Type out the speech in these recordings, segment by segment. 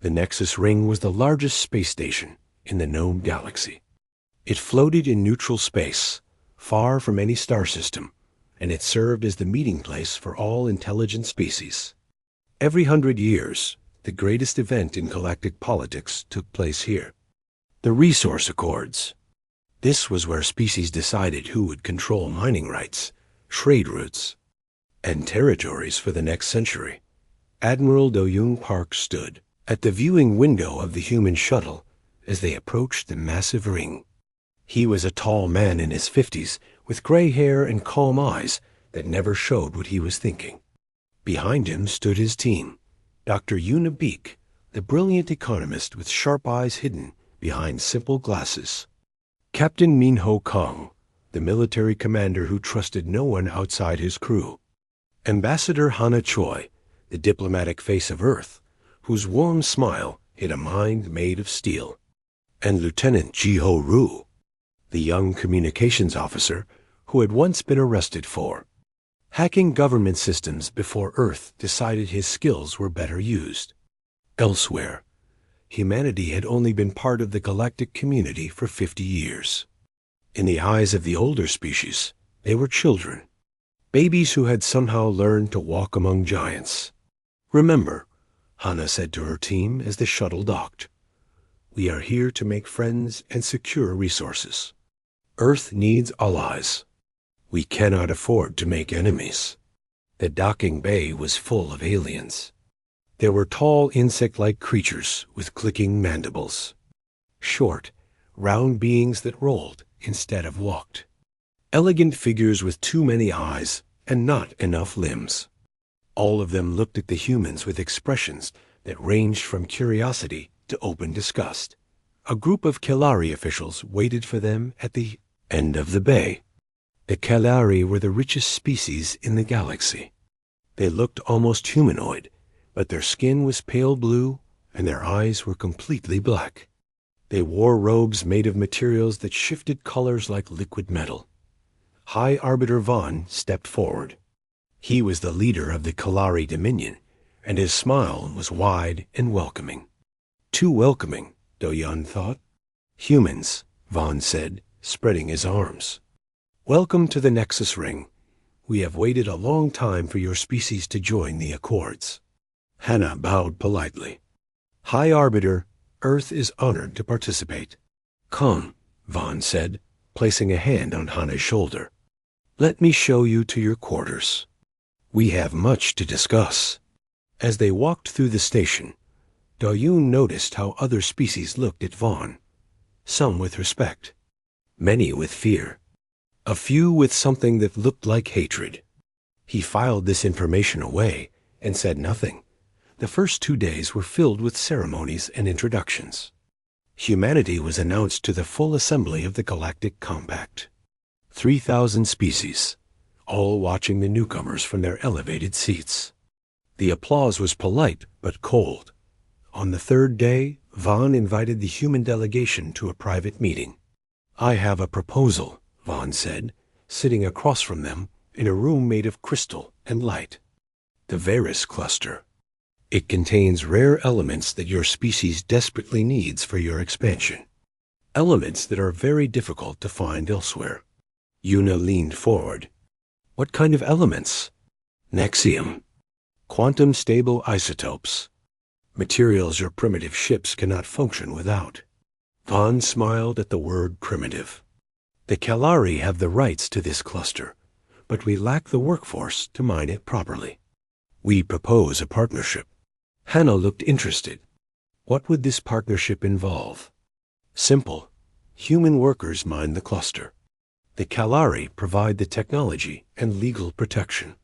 The Nexus Ring was the largest space station in the known galaxy. It floated in neutral space, far from any star system, and it served as the meeting place for all intelligent species. Every 100 years, the greatest event in galactic politics took place here. The Resource Accords. This was where species decided who would control mining rights, trade routes, and territories for the next century. Admiral Do-Young Park stood at the viewing window of the human shuttle as they approached the massive ring. He was a tall man in his 50s, with gray hair and calm eyes that never showed what he was thinking. Behind him stood his team, Dr. Yuna Beek, the brilliant economist with sharp eyes hidden behind simple glasses. Captain Minho Kong, the military commander who trusted no one outside his crew. Ambassador Hana Choi, the diplomatic face of Earth, whose warm smile hid a mind made of steel. And Lieutenant Ji-Ho Roo, the young communications officer who had once been arrested for hacking government systems before Earth decided his skills were better used. Elsewhere, humanity had only been part of the galactic community for 50 years. In the eyes of the older species, they were children, babies who had somehow learned to walk among giants. Remember, Hana said to her team as the shuttle docked, we are here to make friends and secure resources. Earth needs allies. We cannot afford to make enemies. The docking bay was full of aliens. There were tall insect-like creatures with clicking mandibles. Short, round beings that rolled instead of walked. Elegant figures with too many eyes and not enough limbs. All of them looked at the humans with expressions that ranged from curiosity to open disgust. A group of Kelari officials waited for them at the end of the bay. The Kelari were the richest species in the galaxy. They looked almost humanoid, but their skin was pale blue and their eyes were completely black. They wore robes made of materials that shifted colors like liquid metal. High Arbiter Vaughn stepped forward. He was the leader of the Kelari Dominion, and his smile was wide and welcoming. Too welcoming, Do-Young thought. Humans, Vaughn said, spreading his arms. Welcome to the Nexus Ring. We have waited a long time for your species to join the Accords. Hana bowed politely. High Arbiter, Earth is honored to participate. Come, Vaughn said, placing a hand on Hana's shoulder. Let me show you to your quarters. We have much to discuss. As they walked through the station, Do-Young noticed how other species looked at Vaughn. Some with respect, many with fear, a few with something that looked like hatred. He filed this information away and said nothing. The first 2 days were filled with ceremonies and introductions. Humanity was announced to the full assembly of the Galactic Compact. 3,000 species, all watching the newcomers from their elevated seats. The applause was polite but cold. On the 3rd day, Vaughn invited the human delegation to a private meeting. I have a proposal, Vaughn said, sitting across from them in a room made of crystal and light. The Varus Cluster. It contains rare elements that your species desperately needs for your expansion. Elements that are very difficult to find elsewhere. Yuna leaned forward. What kind of elements? Nexium. Quantum-stable isotopes. Materials your primitive ships cannot function without. Vaughn smiled at the word primitive. The Kelari have the rights to this cluster, but we lack the workforce to mine it properly. We propose a partnership. Hana looked interested. What would this partnership involve? Simple. Human workers mine the cluster. The Kelari provide the technology and legal protection.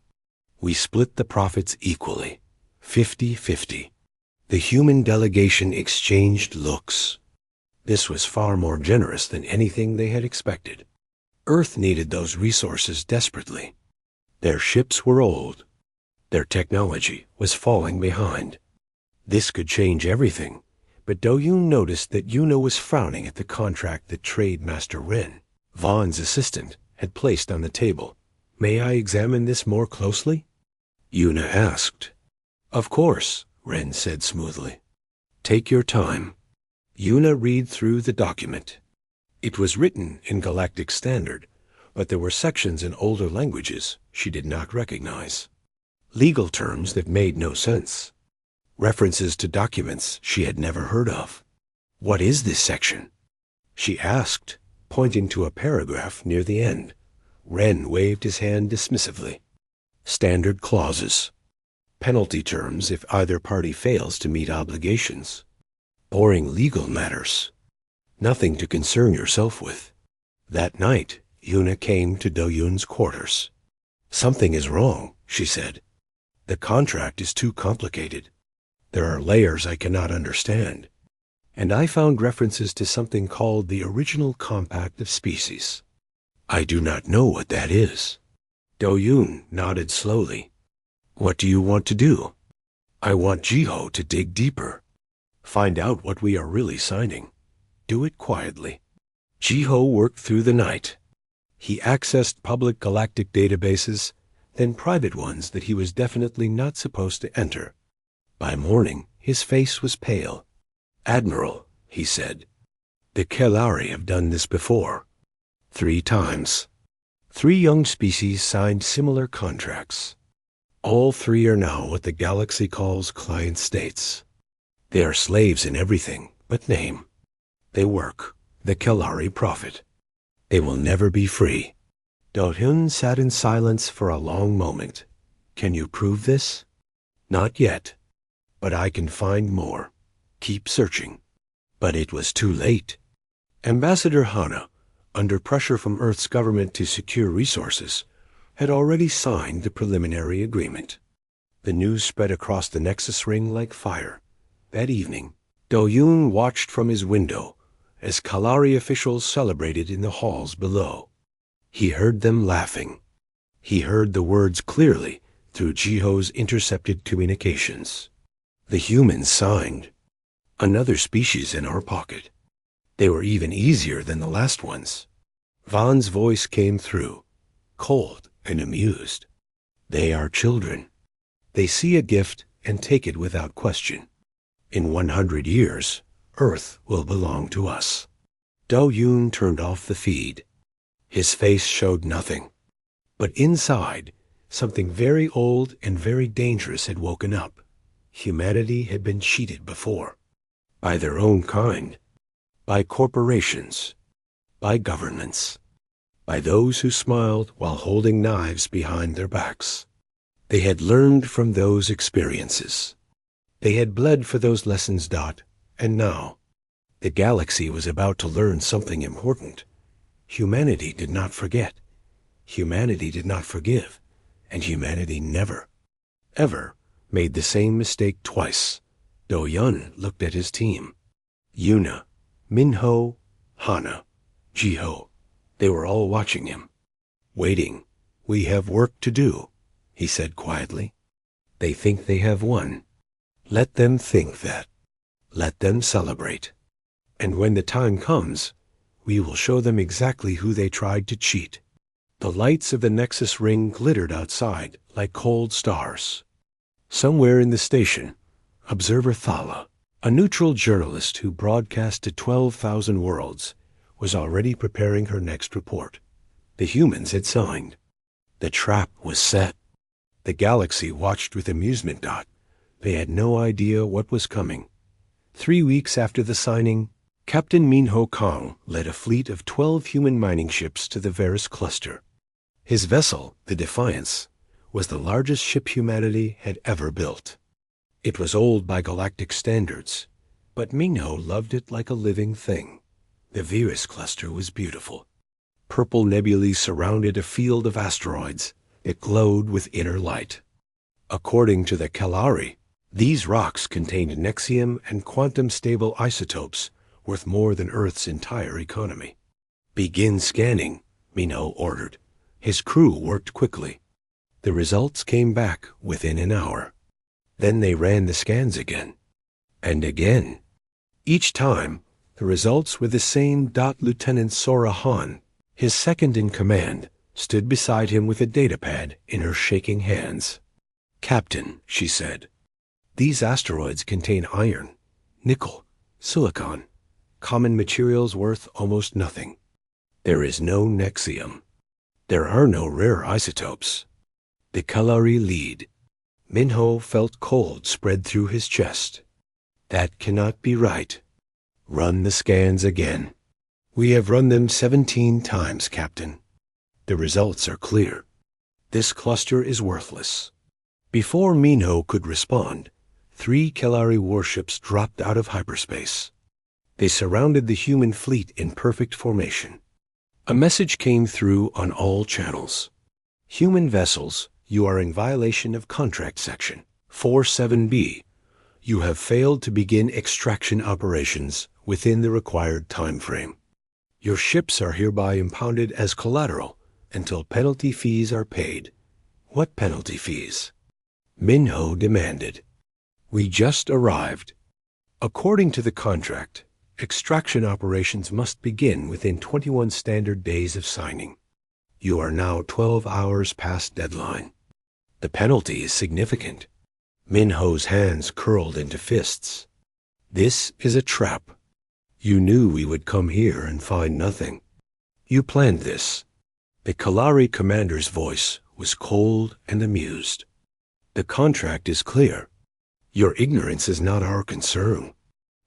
We split the profits equally, 50-50. The human delegation exchanged looks. This was far more generous than anything they had expected. Earth needed those resources desperately. Their ships were old. Their technology was falling behind. This could change everything, but Do-Young noticed that Yuna was frowning at the contract that Trade Master Ren, Vaughn's assistant, had placed on the table. May I examine this more closely? Yuna asked. Of course, Ren said smoothly. Take your time. Yuna read through the document. It was written in Galactic Standard, but there were sections in older languages she did not recognize. Legal terms that made no sense. References to documents she had never heard of. What is this section? She asked, pointing to a paragraph near the end. Ren waved his hand dismissively. Standard clauses. Penalty terms if either party fails to meet obligations. Boring legal matters. Nothing to concern yourself with. That night, Yuna came to Do-Yun's quarters. Something is wrong, she said. The contract is too complicated. There are layers I cannot understand. And I found references to something called the Original Compact of Species. I do not know what that is. Do-Yun nodded slowly. What do you want to do? I want Jiho to dig deeper. Find out what we are really signing. Do it quietly. Jiho worked through the night. He accessed public galactic databases, then private ones that he was definitely not supposed to enter. By morning, his face was pale. Admiral, he said, the Kelari have done this before. 3 times. 3 young species signed similar contracts. All 3 are now what the galaxy calls client states. They are slaves in everything but name. They work. The Kelari profit. They will never be free. Do-Hyun sat in silence for a long moment. Can you prove this? Not yet. But I can find more. Keep searching. But it was too late. Ambassador Hana, under pressure from Earth's government to secure resources, had already signed the preliminary agreement. The news spread across the Nexus Ring like fire. That evening, Do-Yun watched from his window as Kalari officials celebrated in the halls below. He heard them laughing. He heard the words clearly through Jiho's intercepted communications. The humans signed. Another species in our pocket. They were even easier than the last ones. Van's voice came through, cold and amused. They are children. They see a gift and take it without question. In 100 years, Earth will belong to us. Do-Yun turned off the feed. His face showed nothing. But inside, something very old and very dangerous had woken up. Humanity had been cheated before. By their own kind. By corporations. By governments. By those who smiled while holding knives behind their backs. They had learned from those experiences. They had bled for those lessons, and now, the galaxy was about to learn something important. Humanity did not forget. Humanity did not forgive. And humanity never, ever made the same mistake twice. Do-Yun looked at his team. Yuna, Minho, Hana, Jiho. They were all watching him. Waiting. We have work to do, he said quietly. They think they have won. Let them think that. Let them celebrate. And when the time comes, we will show them exactly who they tried to cheat. The lights of the Nexus Ring glittered outside like cold stars. Somewhere in the station, Observer Thala, a neutral journalist who broadcast to 12,000 worlds, was already preparing her next report. The humans had signed. The trap was set. The galaxy watched with amusement. They had no idea what was coming. 3 weeks after the signing, Captain Minho Kang led a fleet of 12 human mining ships to the Varus cluster. His vessel, the Defiance, was the largest ship humanity had ever built. It was old by galactic standards, but Minho loved it like a living thing. The Varus cluster was beautiful. Purple nebulae surrounded a field of asteroids. It glowed with inner light. According to the Kalari, these rocks contained nexium and quantum-stable isotopes worth more than Earth's entire economy. Begin scanning, Minho ordered. His crew worked quickly. The results came back within an hour. Then they ran the scans again. And again. Each time, the results were the same. Lieutenant Sora Han, his second in command, stood beside him with a datapad in her shaking hands. Captain, she said, these asteroids contain iron, nickel, silicon, common materials worth almost nothing. There is no nexium. There are no rare isotopes. The Kalari lead. Minho felt cold spread through his chest. That cannot be right. Run the scans again. We have run them 17 times, Captain. The results are clear. This cluster is worthless. Before Minho could respond, 3 Kalari warships dropped out of hyperspace. They surrounded the human fleet in perfect formation. A message came through on all channels. Human vessels, you are in violation of Contract Section 47B. You have failed to begin extraction operations within the required time frame. Your ships are hereby impounded as collateral until penalty fees are paid. What penalty fees? Minho demanded. We just arrived. According to the contract, extraction operations must begin within 21 standard days of signing. You are now 12 hours past deadline. The penalty is significant. Minho's hands curled into fists. This is a trap. You knew we would come here and find nothing. You planned this. The Kalari commander's voice was cold and amused. The contract is clear. Your ignorance is not our concern.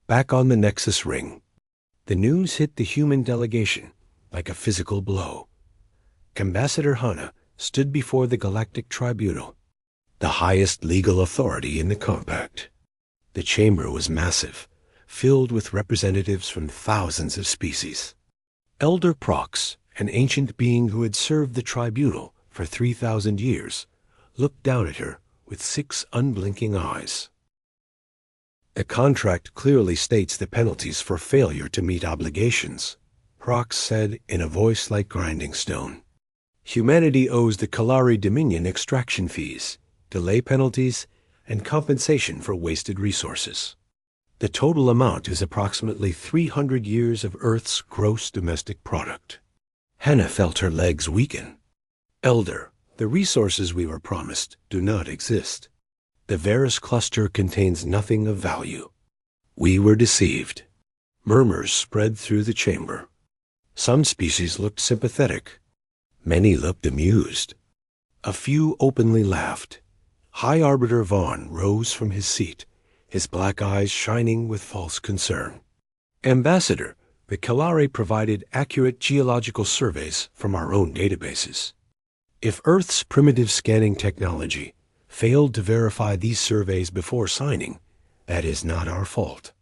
Back on the Nexus ring. The news hit the human delegation like a physical blow. Ambassador Hana stood before the Galactic Tribunal, the highest legal authority in the compact. The chamber was massive, filled with representatives from thousands of species. Elder Prox, an ancient being who had served the tribunal for 3,000 years, looked down at her with 6 unblinking eyes. The contract clearly states the penalties for failure to meet obligations, Prox said in a voice like grinding stone. Humanity owes the Kalari Dominion extraction fees, delay penalties, and compensation for wasted resources. The total amount is approximately 300 years of Earth's gross domestic product. Hannah felt her legs weaken. Elder, the resources we were promised do not exist. The Varus cluster contains nothing of value. We were deceived. Murmurs spread through the chamber. Some species looked sympathetic. Many looked amused. A few openly laughed. High Arbiter Vaughn rose from his seat, his black eyes shining with false concern. Ambassador, the Kalari provided accurate geological surveys from our own databases. If Earth's primitive scanning technology failed to verify these surveys before signing, that is not our fault.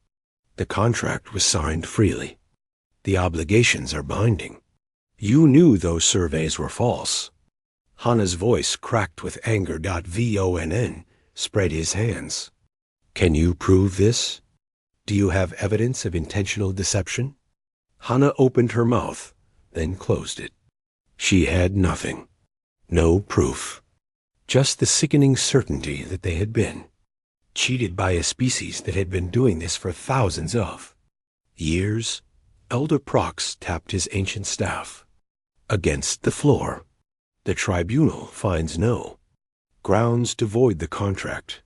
The contract was signed freely. The obligations are binding. You knew those surveys were false. Hana's voice cracked with anger. Vonn spread his hands. Can you prove this? Do you have evidence of intentional deception? Hana opened her mouth, then closed it. She had nothing. No proof. Just the sickening certainty that they had been cheated by a species that had been doing this for thousands of years. Elder Prox tapped his ancient staff. Against the floor. The tribunal finds no grounds to void the contract.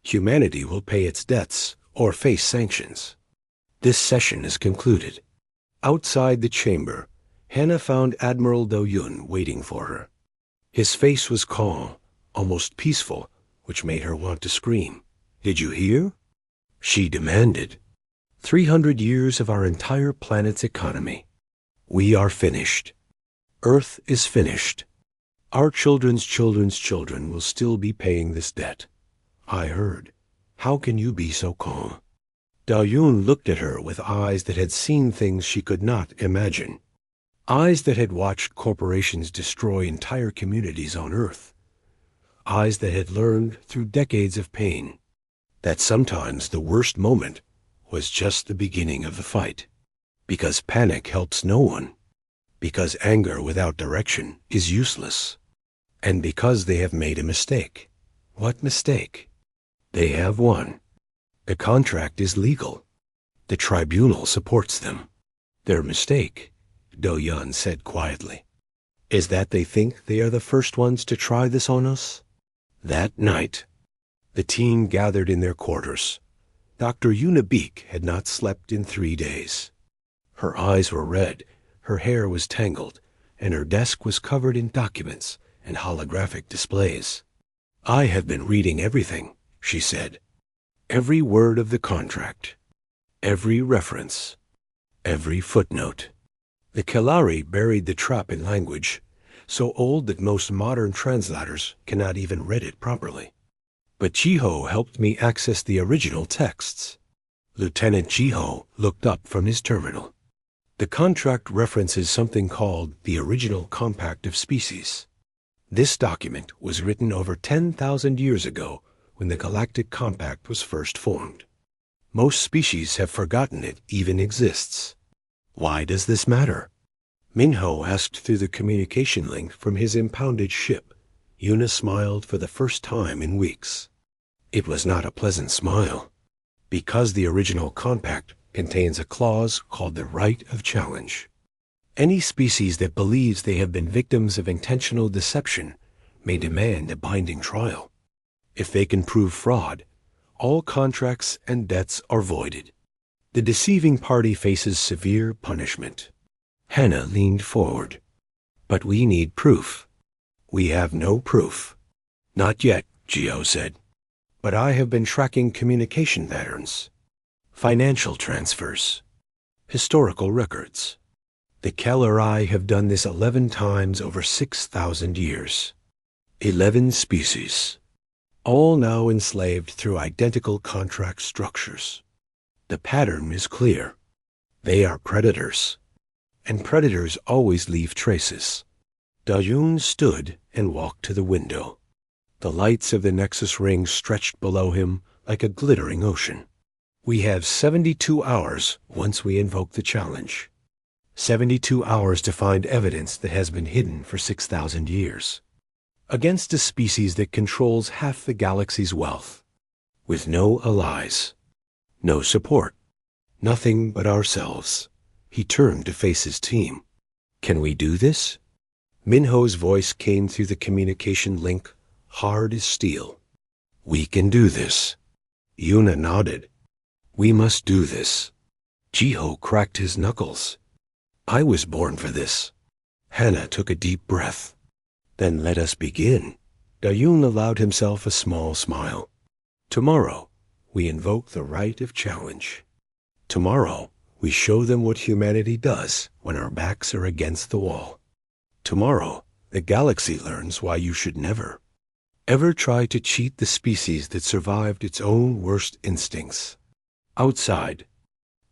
Humanity will pay its debts or face sanctions. This session is concluded. Outside the chamber, Hannah found Admiral Do-Yun waiting for her. His face was calm, almost peaceful, which made her want to scream. Did you hear? She demanded. 300 years of our entire planet's economy. We are finished. Earth is finished. Our children's children's children will still be paying this debt. I heard. How can you be so calm? Do-Yun looked at her with eyes that had seen things she could not imagine. Eyes that had watched corporations destroy entire communities on Earth. Eyes that had learned through decades of pain that sometimes the worst moment was just the beginning of the fight. Because panic helps no one. Because anger without direction is useless. And because they have made a mistake. What mistake? They have won. The contract is legal. The tribunal supports them. Their mistake, Do-Yun said quietly, is that they think they are the first ones to try this on us. That night, the team gathered in their quarters. Dr. Una Beek had not slept in 3 days. Her eyes were red, her hair was tangled, and her desk was covered in documents and holographic displays. "I have been reading everything," she said. "Every word of the contract. Every reference. Every footnote." The Kelari buried the trap in language, so old that most modern translators cannot even read it properly. But Jiho helped me access the original texts. Lieutenant Jiho looked up from his terminal. "The contract references something called the Original Compact of Species. This document was written over 10,000 years ago when the Galactic Compact was first formed. Most species have forgotten it even exists. Why does this matter?" Minho asked through the communication link from his impounded ship. Una smiled for the first time in weeks. It was not a pleasant smile. Because the Original Compact contains a clause called the right of challenge. Any species that believes they have been victims of intentional deception may demand a binding trial. If they can prove fraud, all contracts and debts are voided. The deceiving party faces severe punishment. Hannah leaned forward. "But we need proof." "We have no proof." "Not yet," Gio said. "But I have been tracking communication patterns. Financial transfers. Historical records. The Kelari have done this 11 times over 6,000 years. 11 species. All now enslaved through identical contract structures. The pattern is clear. They are predators. And predators always leave traces." Dayun stood and walked to the window. The lights of the Nexus ring stretched below him like a glittering ocean. "We have 72 hours once we invoke the challenge. 72 hours to find evidence that has been hidden for 6,000 years. Against a species that controls half the galaxy's wealth. With no allies. No support. Nothing but ourselves." He turned to face his team. "Can we do this?" Minho's voice came through the communication link, hard as steel. "We can do this." Una nodded. "We must do this." Jiho cracked his knuckles. "I was born for this." Hannah took a deep breath. "Then let us begin." Dayun allowed himself a small smile. "Tomorrow, we invoke the right of challenge. Tomorrow, we show them what humanity does when our backs are against the wall. Tomorrow, the galaxy learns why you should never, ever try to cheat the species that survived its own worst instincts." Outside,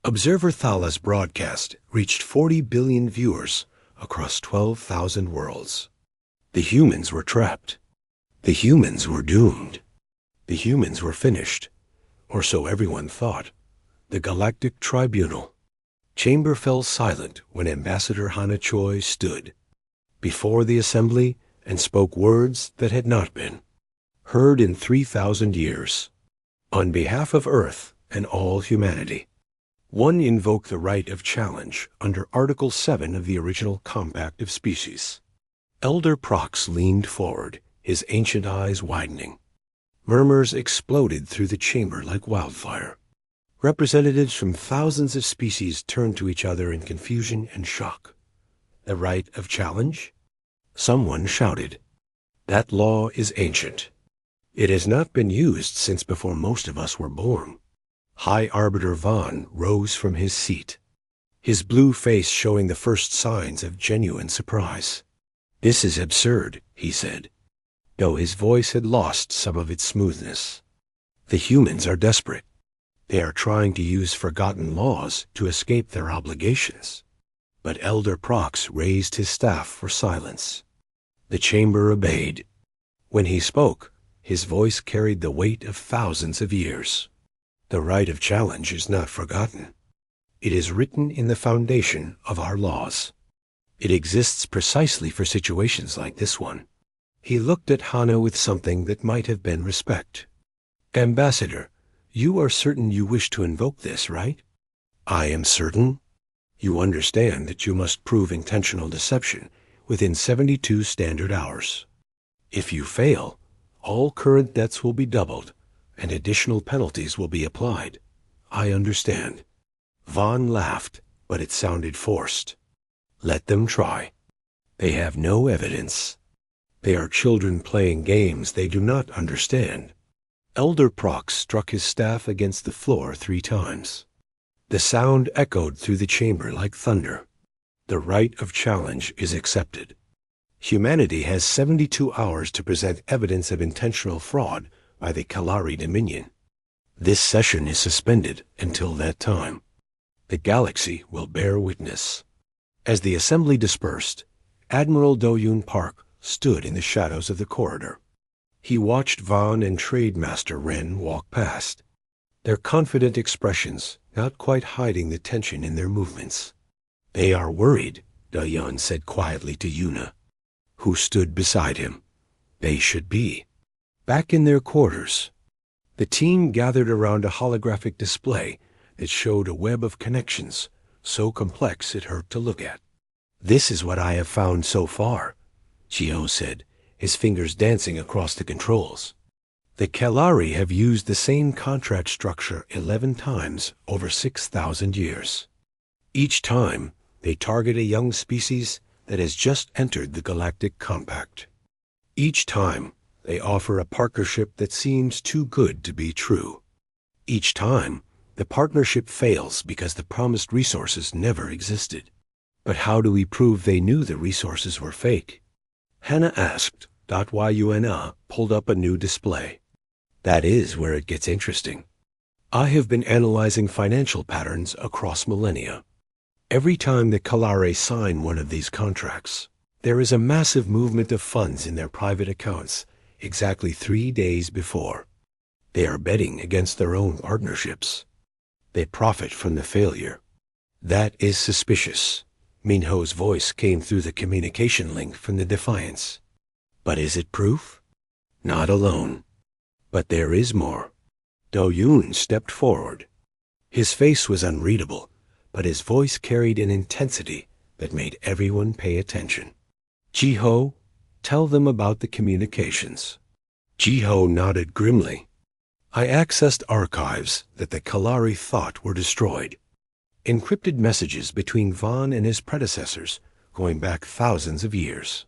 Observer Thala's broadcast reached 40 billion viewers across 12,000 worlds. The humans were trapped. The humans were doomed. The humans were finished, or so everyone thought. The Galactic Tribunal. Chamber fell silent when Ambassador Hana Choi stood before the assembly and spoke words that had not been heard in 3,000 years. On behalf of Earth and all humanity, one invoked the right of challenge under Article 7 of the Original Compact of Species. Elder Prox leaned forward, his ancient eyes widening. Murmurs exploded through the chamber like wildfire. Representatives from thousands of species turned to each other in confusion and shock. The right of challenge? Someone shouted. That law is ancient. It has not been used since before most of us were born. High Arbiter Vaughn rose from his seat, his blue face showing the first signs of genuine surprise. "This is absurd," he said, though his voice had lost some of its smoothness. "The humans are desperate. They are trying to use forgotten laws to escape their obligations." But Elder Prox raised his staff for silence. The chamber obeyed. When he spoke, his voice carried the weight of thousands of years. The right of challenge is not forgotten. It is written in the foundation of our laws. It exists precisely for situations like this one. He looked at Hana with something that might have been respect. "Ambassador, you are certain you wish to invoke this, right?" "I am certain." "You understand that you must prove intentional deception within 72 standard hours. If you fail, all current debts will be doubled and additional penalties will be applied." I understand. Vaughn laughed, but it sounded forced. Let them try. They have no evidence. They are children playing games they do not understand. Elder Prox struck his staff against the floor 3 times. The sound echoed through the chamber like thunder. The right of challenge is accepted. Humanity has 72 hours to present evidence of intentional fraud by the Kalari Dominion. This session is suspended until that time. The galaxy will bear witness. As the assembly dispersed, Admiral Do-Yoon Park stood in the shadows of the corridor. He watched Vaughn and Trade Master Ren walk past, their confident expressions not quite hiding the tension in their movements. They are worried, Do-Yoon said quietly to Yuna, who stood beside him. They should be. Back in their quarters, the team gathered around a holographic display that showed a web of connections so complex it hurt to look at. This is what I have found so far, Chio said, his fingers dancing across the controls. The Kalari have used the same contract structure 11 times over 6,000 years. Each time, they target a young species that has just entered the Galactic Compact. Each time, they offer a partnership that seems too good to be true. Each time, the partnership fails because the promised resources never existed. But how do we prove they knew the resources were fake? Hannah asked. Yuna pulled up a new display. That is where it gets interesting. I have been analyzing financial patterns across millennia. Every time the Kalari sign one of these contracts, there is a massive movement of funds in their private accounts exactly 3 days before. They are betting against their own partnerships. They profit from the failure. That is suspicious. Minho's voice came through the communication link from the Defiance. But is it proof? Not alone. But there is more. Do-Yoon stepped forward. His face was unreadable, but his voice carried an intensity that made everyone pay attention. Ji-Ho, tell them about the communications. Ji-Ho nodded grimly. I accessed archives that the Kalari thought were destroyed. Encrypted messages between Vaughn and his predecessors going back thousands of years.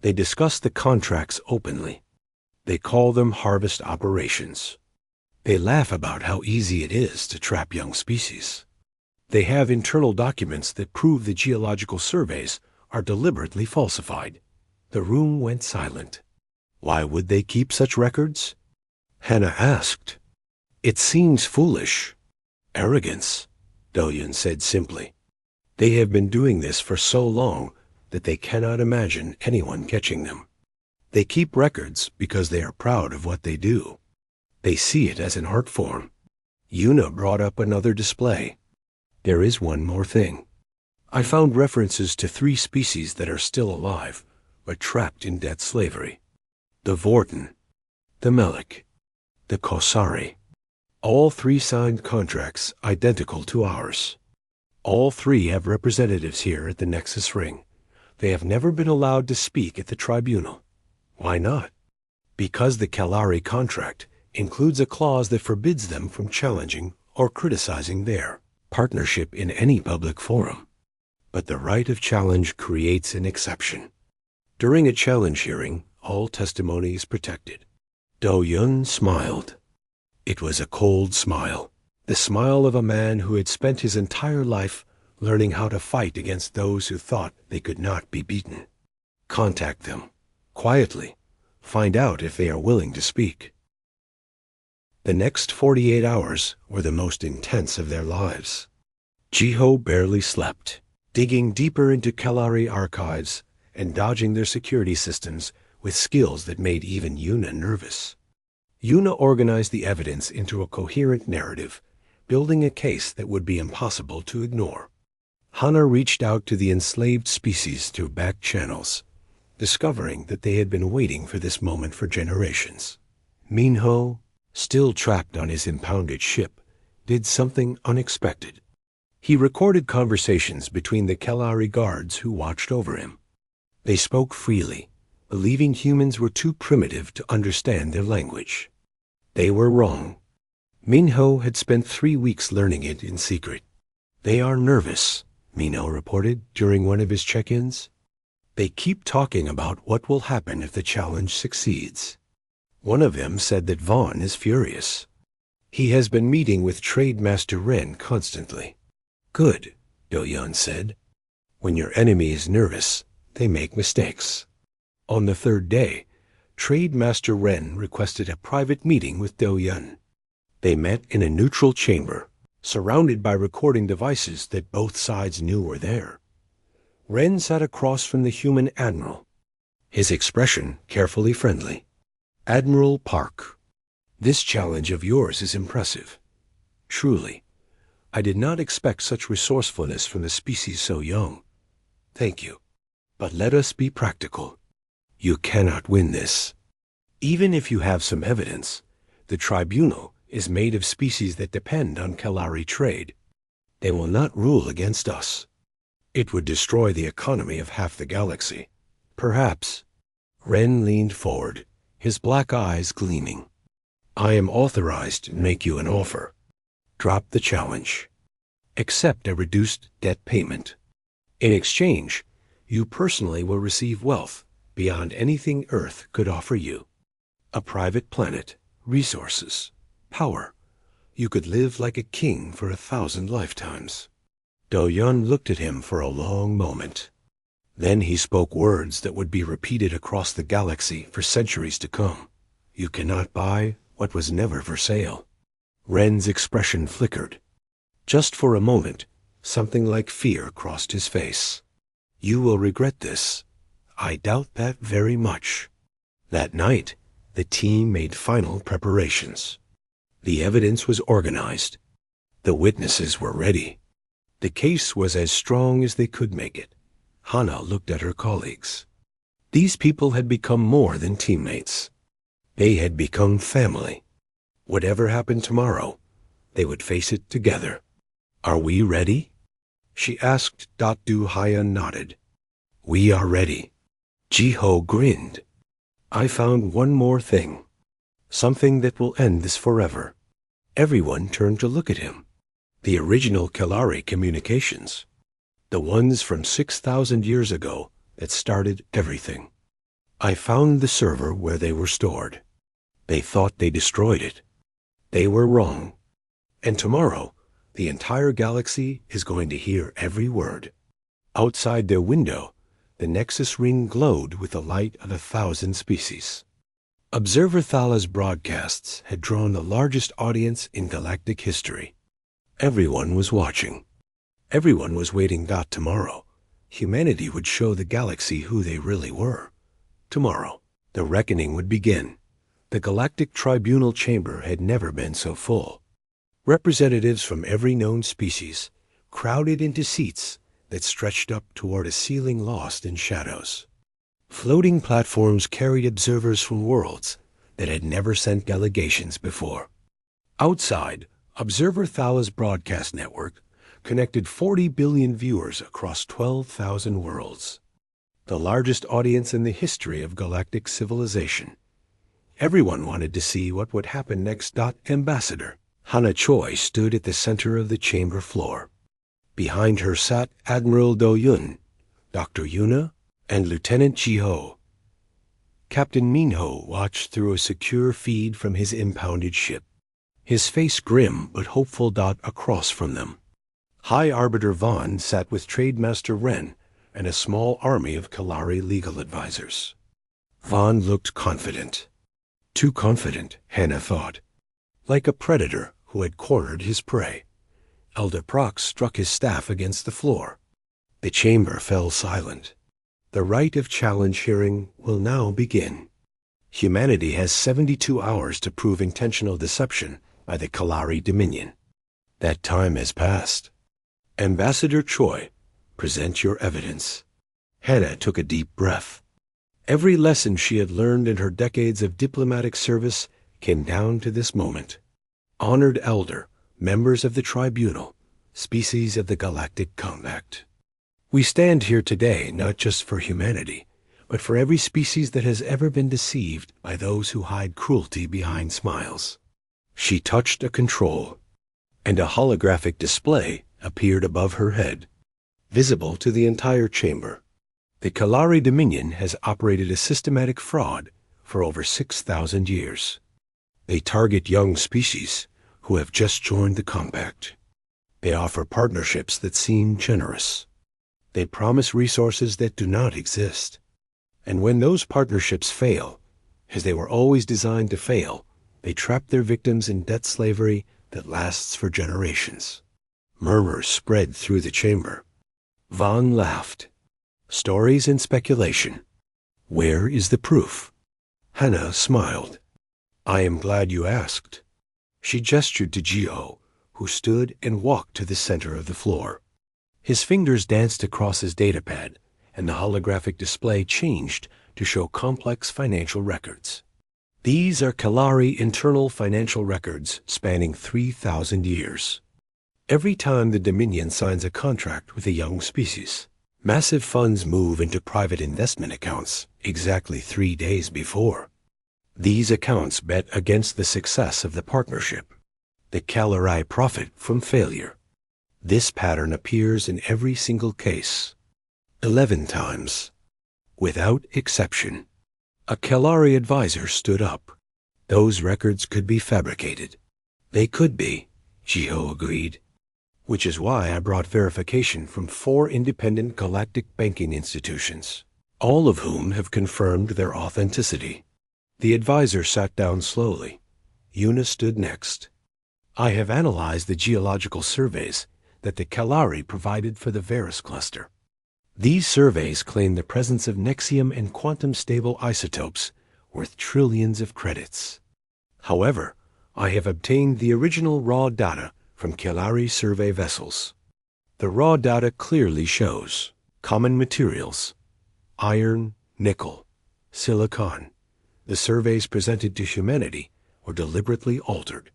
They discuss the contracts openly. They call them harvest operations. They laugh about how easy it is to trap young species. They have internal documents that prove the geological surveys are deliberately falsified. The room went silent. Why would they keep such records? Hannah asked. It seems foolish. Arrogance, Do-Yoon said simply. They have been doing this for so long that they cannot imagine anyone catching them. They keep records because they are proud of what they do. They see it as an art form. Yuna brought up another display. There is one more thing. I found references to 3 species that are still alive, but trapped in debt slavery. The Vorten, the Melik, the Kosari. All 3 signed contracts identical to ours. All 3 have representatives here at the Nexus Ring. They have never been allowed to speak at the tribunal. Why not? Because the Kalari contract includes a clause that forbids them from challenging or criticizing their partnership in any public forum. But the right of challenge creates an exception. During a challenge hearing, all testimony is protected. Do-Yoon smiled. It was a cold smile, the smile of a man who had spent his entire life learning how to fight against those who thought they could not be beaten. Contact them, quietly. Find out if they are willing to speak. The next 48 hours were the most intense of their lives. Ji-Ho barely slept, digging deeper into Kalari archives and dodging their security systems with skills that made even Yuna nervous. Yuna organized the evidence into a coherent narrative, building a case that would be impossible to ignore. Hana reached out to the enslaved species through back channels, discovering that they had been waiting for this moment for generations. Minho, still trapped on his impounded ship, did something unexpected. He recorded conversations between the Kalari guards who watched over him. They spoke freely, believing humans were too primitive to understand their language. They were wrong. Minho had spent 3 weeks learning it in secret. "They are nervous," Minho reported during one of his check-ins. "They keep talking about what will happen if the challenge succeeds." One of them said that Vaughn is furious. "He has been meeting with Trade Master Ren constantly." "Good," Do-Yun said. "When your enemy is nervous, they make mistakes." On the third day, Trade Master Ren requested a private meeting with Do-Yun. They met in a neutral chamber, surrounded by recording devices that both sides knew were there. Ren sat across from the human admiral, his expression carefully friendly. "Admiral Park, this challenge of yours is impressive. Truly, I did not expect such resourcefulness from the species so young. Thank you. But let us be practical. You cannot win this. Even if you have some evidence, the tribunal is made of species that depend on Kalari trade. They will not rule against us. It would destroy the economy of half the galaxy. Perhaps." Ren leaned forward, his black eyes gleaming. "I am authorized to make you an offer. Drop the challenge. Accept a reduced debt payment. In exchange, you personally will receive wealth beyond anything Earth could offer you. A private planet, resources, power. You could live like a king for 1,000 lifetimes." Do-Yun looked at him for a long moment. Then he spoke words that would be repeated across the galaxy for centuries to come. "You cannot buy what was never for sale." Ren's expression flickered. Just for a moment, something like fear crossed his face. "You will regret this. I doubt that very much." That night, the team made final preparations. The evidence was organized. The witnesses were ready. The case was as strong as they could make it. Hana looked at her colleagues. These people had become more than teammates. They had become family. Whatever happened tomorrow, they would face it together. "Are we ready?" she asked. Du Haya nodded. "We are ready." Jiho grinned. "I found one more thing. Something that will end this forever." Everyone turned to look at him. The original Kalari communications. The ones from 6,000 years ago that started everything. "I found the server where they were stored. They thought they destroyed it. They were wrong. And tomorrow, the entire galaxy is going to hear every word." Outside their window, the Nexus ring glowed with the light of 1,000 species. Observer Thala's broadcasts had drawn the largest audience in galactic history. Everyone was watching. Everyone was waiting that tomorrow humanity would show the galaxy who they really were. Tomorrow, the reckoning would begin. The Galactic Tribunal chamber had never been so full. Representatives from every known species crowded into seats that stretched up toward a ceiling lost in shadows. Floating platforms carried observers from worlds that had never sent delegations before. Outside, Observer Thala's broadcast network connected 40 billion viewers across 12,000 worlds. The largest audience in the history of galactic civilization. Everyone wanted to see what would happen next. Ambassador Hana Choi stood at the center of the chamber floor. Behind her sat Admiral Do-Yun, Dr. Yuna, and Lieutenant Jiho. Captain Minho watched through a secure feed from his impounded ship, his face grim but hopeful. Across from them, High Arbiter Vaughn sat with Trade Master Ren and a small army of Kalari legal advisors. Vaughn looked confident. Too confident, Hannah thought. Like a predator who had cornered his prey. Elder Prox struck his staff against the floor. The chamber fell silent. The right of challenge hearing will now begin. Humanity has 72 hours to prove intentional deception by the Kalari Dominion. That time has passed. Ambassador Choi, present your evidence. Hannah took a deep breath. Every lesson she had learned in her decades of diplomatic service came down to this moment. Honored Elder, members of the Tribunal, species of the Galactic Compact. We stand here today not just for humanity, but for every species that has ever been deceived by those who hide cruelty behind smiles. She touched a control, and a holographic display appeared above her head, visible to the entire chamber. The Kalari Dominion has operated a systematic fraud for over 6,000 years. They target young species who have just joined the compact. They offer partnerships that seem generous. They promise resources that do not exist. And when those partnerships fail, as they were always designed to fail, they trap their victims in debt slavery that lasts for generations. Murmurs spread through the chamber. Vaughn laughed. Stories and speculation. Where is the proof? Hannah smiled. I am glad you asked. She gestured to Geo, who stood and walked to the center of the floor. His fingers danced across his datapad, and the holographic display changed to show complex financial records. These are Kalari internal financial records spanning 3,000 years. Every time the Dominion signs a contract with a young species, massive funds move into private investment accounts exactly 3 days before. These accounts bet against the success of the partnership. The Kalari profit from failure. This pattern appears in every single case. 11 times. Without exception. A Kalari advisor stood up. Those records could be fabricated. They could be, Geo agreed. Which is why I brought verification from 4 independent galactic banking institutions, all of whom have confirmed their authenticity. The advisor sat down slowly. Una stood next. I have analyzed the geological surveys that the Kalari provided for the Varus cluster. These surveys claim the presence of nexium and quantum-stable isotopes worth trillions of credits. However, I have obtained the original raw data from Kalari survey vessels. The raw data clearly shows common materials, iron, nickel, silicon. The surveys presented to humanity were deliberately altered.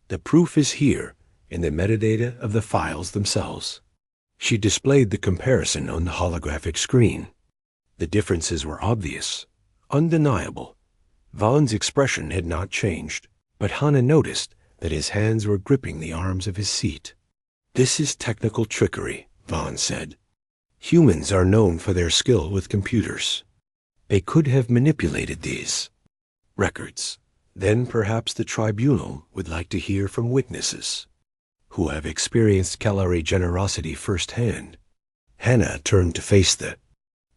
The proof is here in the metadata of the files themselves. She displayed the comparison on the holographic screen. The differences were obvious, undeniable. Vaughn's expression had not changed, but Hannah noticed that his hands were gripping the arms of his seat. This is technical trickery, Vaughn said. Humans are known for their skill with computers. They could have manipulated these records. Then perhaps the tribunal would like to hear from witnesses who have experienced Kalari generosity firsthand. Hannah turned to face the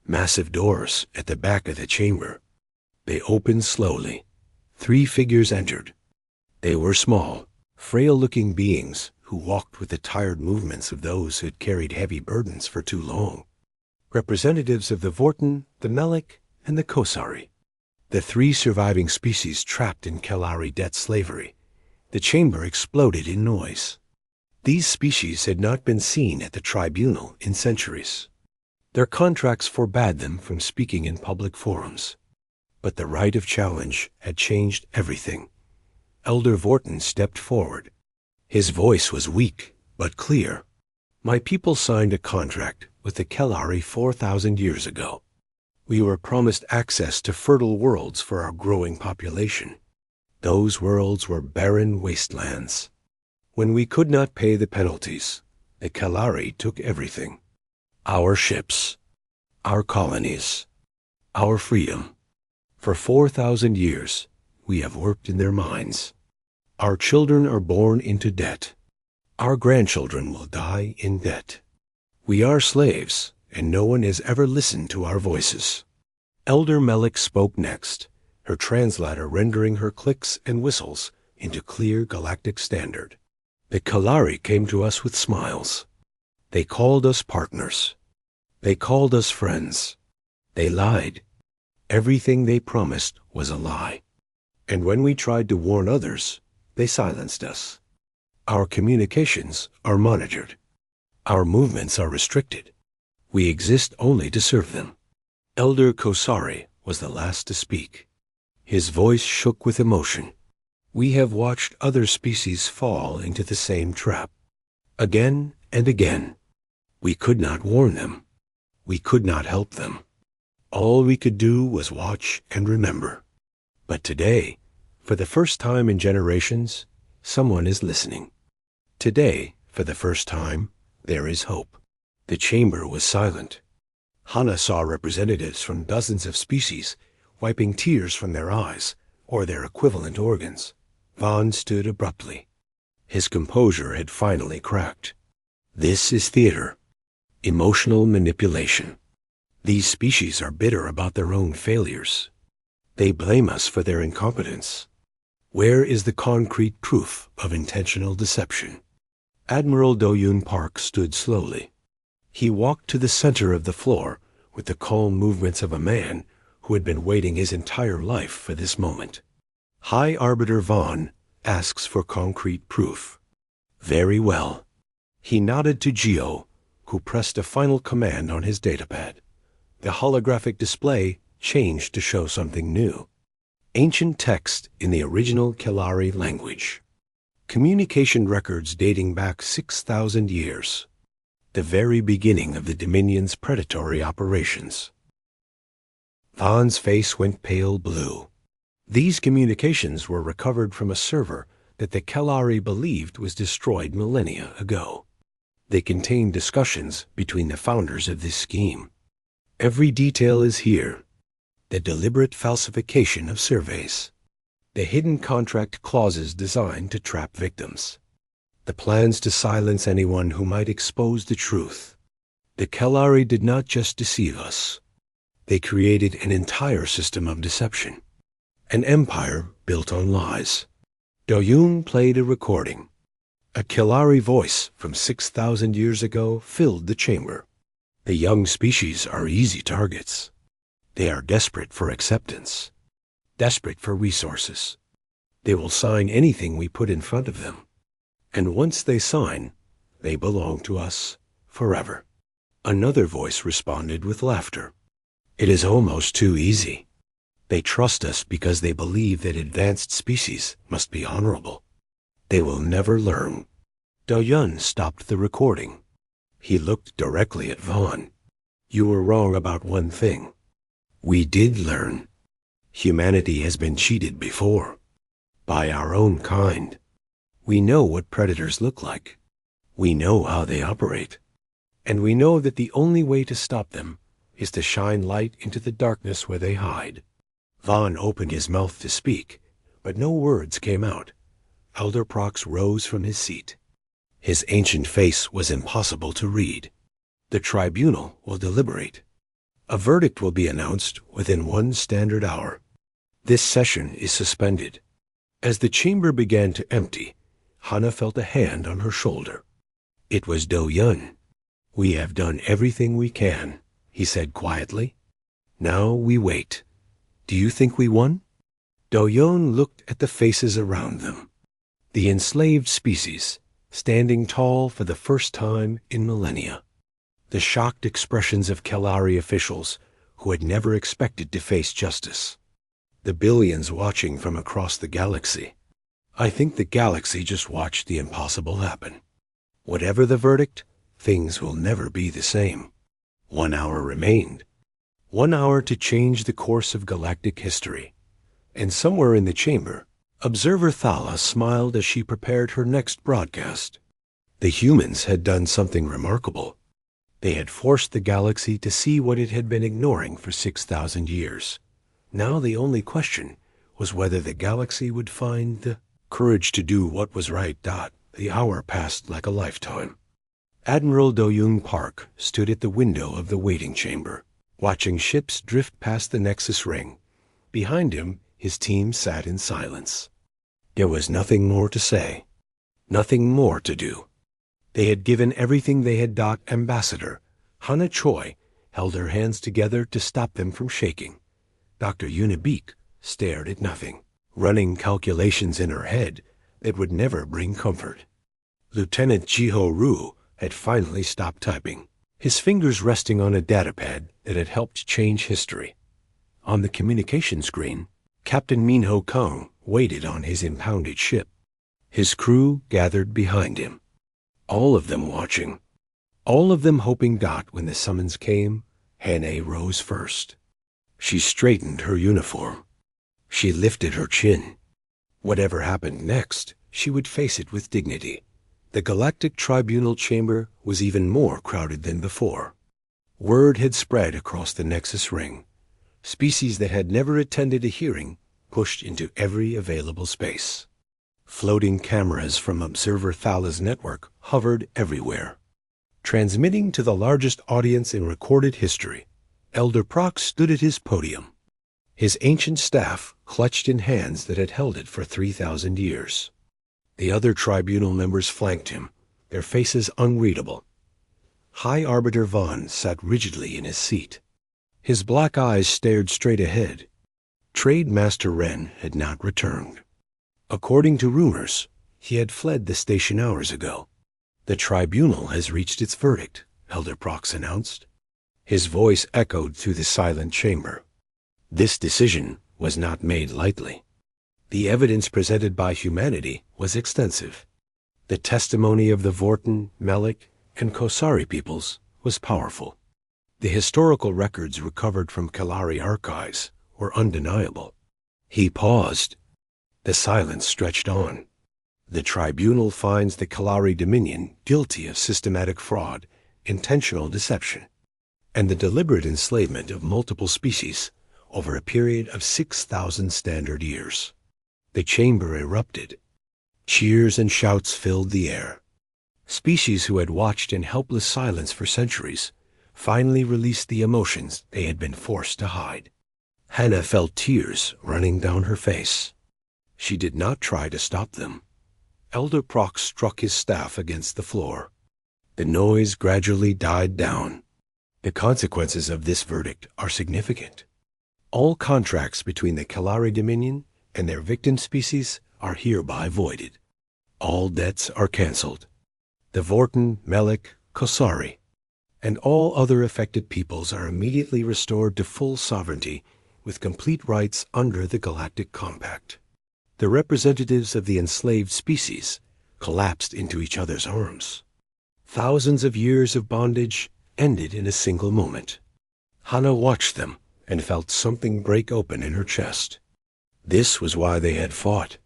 massive doors at the back of the chamber. They opened slowly. 3 figures entered. They were small, frail-looking beings who walked with the tired movements of those who had carried heavy burdens for too long. Representatives of the Vorten, the Melik, and the Kosari. The 3 surviving species trapped in Kalari debt slavery. The chamber exploded in noise. These species had not been seen at the tribunal in centuries. Their contracts forbade them from speaking in public forums. But the right of challenge had changed everything. Elder Vorten stepped forward. His voice was weak, but clear. My people signed a contract with the Kalari 4,000 years ago. We were promised access to fertile worlds for our growing population. Those worlds were barren wastelands. When we could not pay the penalties, the Kalari took everything. Our ships, our colonies, our freedom. For 4,000 years, we have worked in their mines. Our children are born into debt. Our grandchildren will die in debt. We are slaves, and no one has ever listened to our voices. Elder Melik spoke next, her translator rendering her clicks and whistles into clear galactic standard. The Kalari came to us with smiles. They called us partners. They called us friends. They lied. Everything they promised was a lie. And when we tried to warn others, they silenced us. Our communications are monitored. Our movements are restricted. We exist only to serve them. Elder Kosari was the last to speak. His voice shook with emotion. We have watched other species fall into the same trap. Again and again. We could not warn them. We could not help them. All we could do was watch and remember. But today, for the first time in generations, Someone is listening. Today, for the first time, there is hope. The chamber was silent. Hana saw representatives from dozens of species wiping tears from their eyes or their equivalent organs. Vaughn stood abruptly. His composure had finally cracked. This is theater. Emotional manipulation. These species are bitter about their own failures. They blame us for their incompetence. Where is the concrete proof of intentional deception? Admiral Do-Yoon Park stood slowly. He walked to the center of the floor with the calm movements of a man who had been waiting his entire life for this moment. High Arbiter Vaughn asks for concrete proof. Very well. He nodded to Geo, who pressed a final command on his datapad. The holographic display changed to show something new. Ancient text in the original Kelari language. Communication records dating back 6,000 years. The very beginning of the Dominion's predatory operations. Vaughn's face went pale blue. These communications were recovered from a server that the Kelari believed was destroyed millennia ago. They contained discussions between the founders of this scheme. Every detail is here. The deliberate falsification of surveys. The hidden contract clauses designed to trap victims. The plans to silence anyone who might expose the truth. The Kelari did not just deceive us. They created an entire system of deception. An empire built on lies. Do-Yoon played a recording. A Kelari voice from 6,000 years ago filled the chamber. The young species are easy targets. They are desperate for acceptance. Desperate for resources. They will sign anything we put in front of them. And once they sign, they belong to us forever. Another voice responded with laughter. It is almost too easy. They trust us because they believe that advanced species must be honorable. They will never learn. Do-Yoon stopped the recording. He looked directly at Vaughn. You were wrong about one thing. We did learn. Humanity has been cheated before. By our own kind. We know what predators look like. We know how they operate. And we know that the only way to stop them is to shine light into the darkness where they hide. Vaughn opened his mouth to speak, but no words came out. Elder Prox rose from his seat. His ancient face was impossible to read. The tribunal will deliberate. A verdict will be announced within 1 standard hour. This session is suspended. As the chamber began to empty, Hana felt a hand on her shoulder. It was Do-Yoon. We have done everything we can, he said quietly. Now we wait. Do you think we won? Do-Yoon looked at the faces around them. The enslaved species, standing tall for the first time in millennia. The shocked expressions of Kelari officials who had never expected to face justice. The billions watching from across the galaxy. I think the galaxy just watched the impossible happen. Whatever the verdict, things will never be the same. 1 hour remained. 1 hour to change the course of galactic history. And somewhere in the chamber, Observer Thala smiled as she prepared her next broadcast. The humans had done something remarkable. They had forced the galaxy to see what it had been ignoring for 6,000 years. Now the only question was whether the galaxy would find the courage to do what was right. The hour passed like a lifetime. Admiral Do-Yoon Park stood at the window of the waiting chamber, watching ships drift past the Nexus Ring. Behind him, his team sat in silence. There was nothing more to say, nothing more to do. They had given everything they had. Ambassador Hana Choi held her hands together to stop them from shaking. Dr. Unibeek stared at nothing, running calculations in her head that would never bring comfort. Lieutenant Jiho Ru had finally stopped typing, his fingers resting on a datapad that had helped change history. On the communication screen, Captain Minho Kong waited on his impounded ship. His crew gathered behind him, all of them watching, all of them hoping. When the summons came, Hannah rose first. She straightened her uniform. She lifted her chin. Whatever happened next she would face it with dignity. The Galactic Tribunal chamber was even more crowded than before. Word had spread across the Nexus Ring. Species that had never attended a hearing pushed into every available space. Floating cameras from Observer Thala's network hovered everywhere. Transmitting to the largest audience in recorded history, Elder Prox stood at his podium, his ancient staff clutched in hands that had held it for 3,000 years. The other tribunal members flanked him, their faces unreadable. High Arbiter Vaughn sat rigidly in his seat. His black eyes stared straight ahead. Trade Master Wren had not returned. According to rumors, he had fled the station hours ago. The tribunal has reached its verdict, Elder Prox announced. His voice echoed through the silent chamber. This decision was not made lightly. The evidence presented by humanity was extensive. The testimony of the Vorten, Melek, and Kosari peoples was powerful. The historical records recovered from Kalari archives were undeniable. He paused. The silence stretched on. The tribunal finds the Kalari Dominion guilty of systematic fraud, intentional deception, and the deliberate enslavement of multiple species over a period of 6,000 standard years. The chamber erupted. Cheers and shouts filled the air. Species who had watched in helpless silence for centuries finally released the emotions they had been forced to hide. Hannah felt tears running down her face. She did not try to stop them. Elder Prox struck his staff against the floor. The noise gradually died down. The consequences of this verdict are significant. All contracts between the Kalari Dominion and their victim species are hereby voided. All debts are canceled. The Vorten, Melek, Kosari, and all other affected peoples are immediately restored to full sovereignty with complete rights under the Galactic Compact. The representatives of the enslaved species collapsed into each other's arms. Thousands of years of bondage ended in a single moment. Hannah watched them and felt something break open in her chest. This was why they had fought.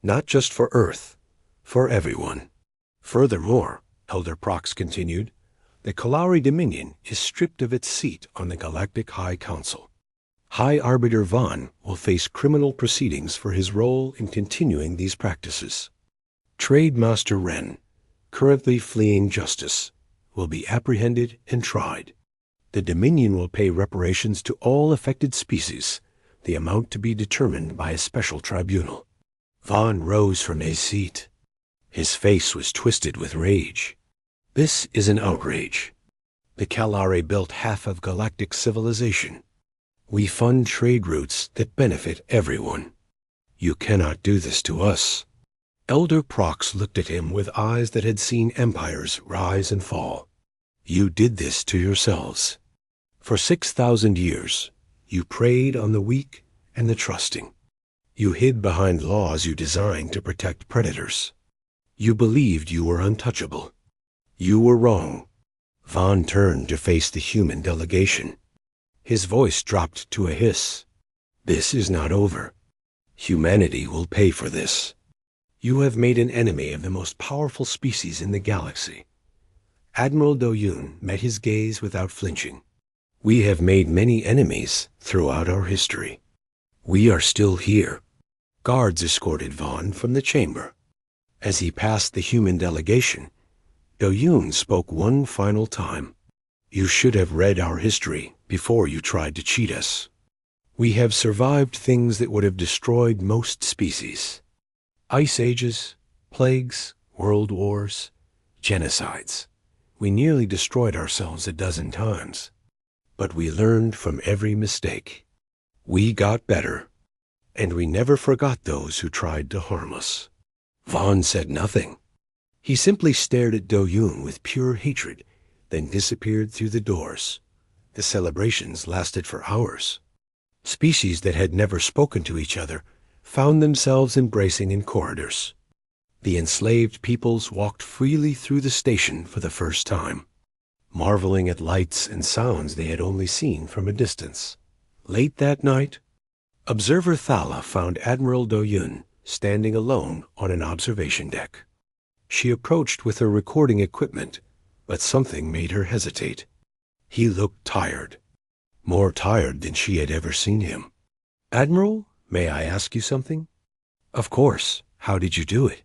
Not just for Earth, for everyone. Furthermore, Elder Prox continued, the Kalari Dominion is stripped of its seat on the Galactic High Council. High Arbiter Vaughn will face criminal proceedings for his role in continuing these practices. Trade Master Wren, currently fleeing justice, will be apprehended and tried. The Dominion will pay reparations to all affected species, the amount to be determined by a special tribunal. Vaughn rose from his seat. His face was twisted with rage. This is an outrage. The Kalari built half of galactic civilization. We fund trade routes that benefit everyone. You cannot do this to us. Elder Prox looked at him with eyes that had seen empires rise and fall. You did this to yourselves. For 6,000 years, you preyed on the weak and the trusting. You hid behind laws you designed to protect predators. You believed you were untouchable. You were wrong. Vaughn turned to face the human delegation. His voice dropped to a hiss. This is not over. Humanity will pay for this. You have made an enemy of the most powerful species in the galaxy. Admiral Do-Yoon met his gaze without flinching. We have made many enemies throughout our history. We are still here. Guards escorted Vaughn from the chamber. As he passed the human delegation, Do-Yoon spoke one final time. You should have read our history before you tried to cheat us. We have survived things that would have destroyed most species. Ice ages, plagues, world wars, genocides. We nearly destroyed ourselves a dozen times. But we learned from every mistake. We got better. And we never forgot those who tried to harm us. Vaughn said nothing. He simply stared at Do-Yoon with pure hatred, then disappeared through the doors. The celebrations lasted for hours. Species that had never spoken to each other found themselves embracing in corridors. The enslaved peoples walked freely through the station for the first time, marveling at lights and sounds they had only seen from a distance. Late that night, Observer Thala found Admiral Do-Yoon standing alone on an observation deck. She approached with her recording equipment, but something made her hesitate. He looked tired, more tired than she had ever seen him. "Admiral, may I ask you something?" "Of course. How did you do it?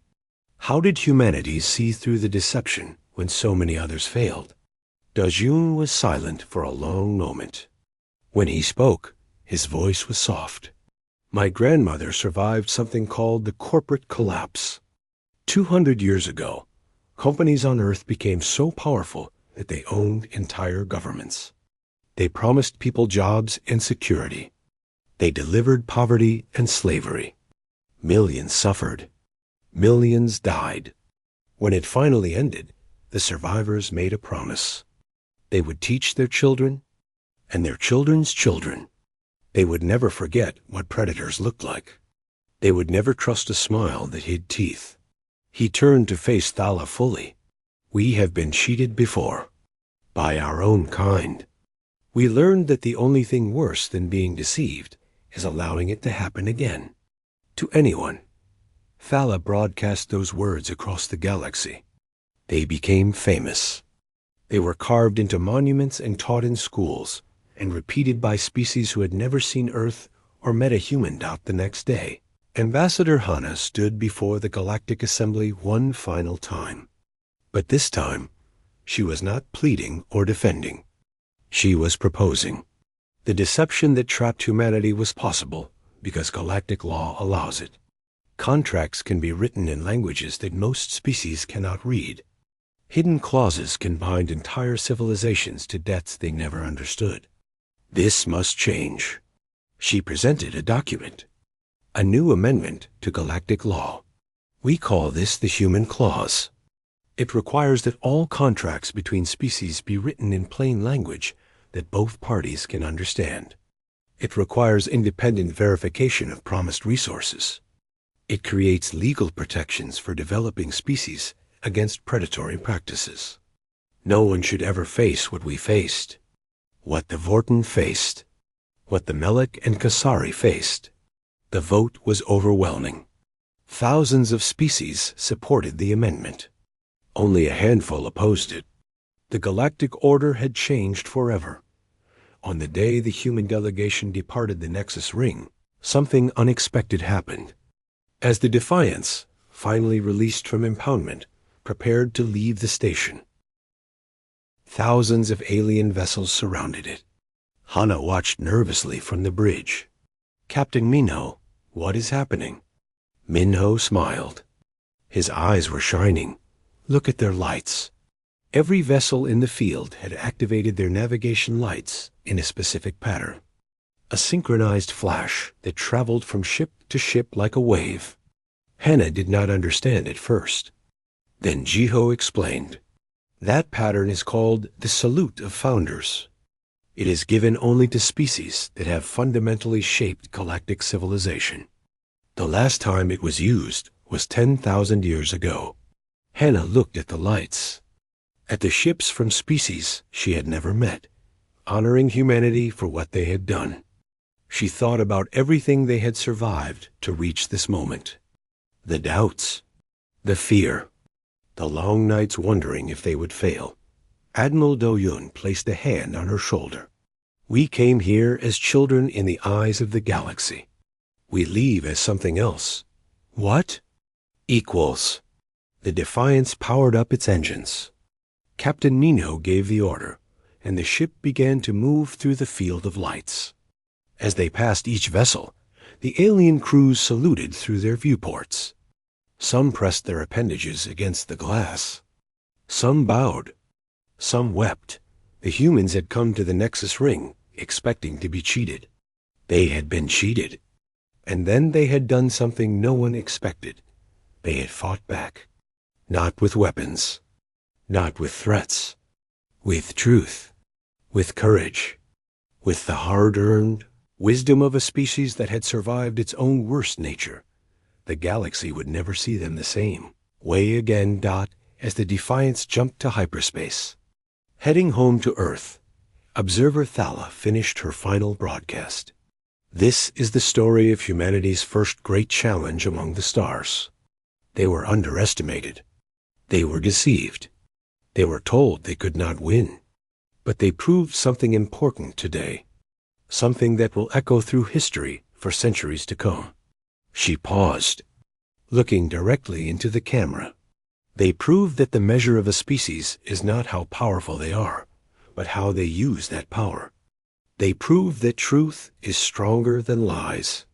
How did humanity see through the deception when so many others failed?" Dajun was silent for a long moment. When he spoke, his voice was soft. "My grandmother survived something called the corporate collapse. 200 years ago, companies on Earth became so powerful that they owned entire governments. They promised people jobs and security. They delivered poverty and slavery. Millions suffered. Millions died. When it finally ended, the survivors made a promise. They would teach their children and their children's children. They would never forget what predators looked like. They would never trust a smile that hid teeth." He turned to face Thala fully. "We have been cheated before. By our own kind. We learned that the only thing worse than being deceived is allowing it to happen again. To anyone." Thala broadcast those words across the galaxy. They became famous. They were carved into monuments and taught in schools, and repeated by species who had never seen Earth or met a human doubt the next day. Ambassador Hana stood before the Galactic Assembly one final time. But this time, she was not pleading or defending. She was proposing. The deception that trapped humanity was possible because galactic law allows it. Contracts can be written in languages that most species cannot read. Hidden clauses can bind entire civilizations to debts they never understood. This must change. She presented a document, a new amendment to galactic law. We call this the Human Clause. It requires that all contracts between species be written in plain language that both parties can understand. It requires independent verification of promised resources. It creates legal protections for developing species against predatory practices. No one should ever face what we faced, what the Vorten faced, what the Melek and Kasari faced. The vote was overwhelming. Thousands of species supported the amendment. Only a handful opposed it. The galactic order had changed forever. On the day the human delegation departed the Nexus Ring, something unexpected happened. As the Defiance, finally released from impoundment, prepared to leave the station, thousands of alien vessels surrounded it. Hana watched nervously from the bridge. "Captain Minho, what is happening?" Minho smiled. His eyes were shining. "Look at their lights." Every vessel in the field had activated their navigation lights in a specific pattern. A synchronized flash that traveled from ship to ship like a wave. Hana did not understand at first. Then Jiho explained. That pattern is called the Salute of Founders. It is given only to species that have fundamentally shaped galactic civilization. The last time it was used was 10,000 years ago. Hana looked at the lights, at the ships from species she had never met, honoring humanity for what they had done. She thought about everything they had survived to reach this moment. The doubts, the fear, the long nights wondering if they would fail. Admiral Do-Yun placed a hand on her shoulder. "We came here as children in the eyes of the galaxy. We leave as something else." "What?" "Equals." The Defiance powered up its engines. Captain Minho gave the order, and the ship began to move through the field of lights. As they passed each vessel, the alien crews saluted through their viewports. Some pressed their appendages against the glass. Some bowed. Some wept. The humans had come to the Nexus Ring, expecting to be cheated. They had been cheated. And then they had done something no one expected. They had fought back. Not with weapons. Not with threats. With truth. With courage. With the hard-earned wisdom of a species that had survived its own worst nature. The galaxy would never see them the same. Way again, as the Defiance jumped to hyperspace. Heading home to Earth, Observer Thala finished her final broadcast. This is the story of humanity's first great challenge among the stars. They were underestimated. They were deceived. They were told they could not win. But they proved something important today, something that will echo through history for centuries to come. She paused, looking directly into the camera. They proved that the measure of a species is not how powerful they are, but how they use that power. They proved that truth is stronger than lies.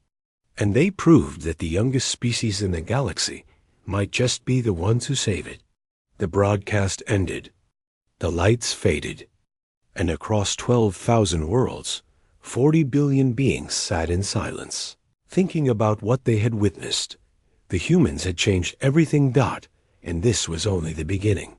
And they proved that the youngest species in the galaxy might just be the ones who save it. The broadcast ended. The lights faded. And across 12,000 worlds, 40 billion beings sat in silence, thinking about what they had witnessed. The humans had changed everything, and this was only the beginning.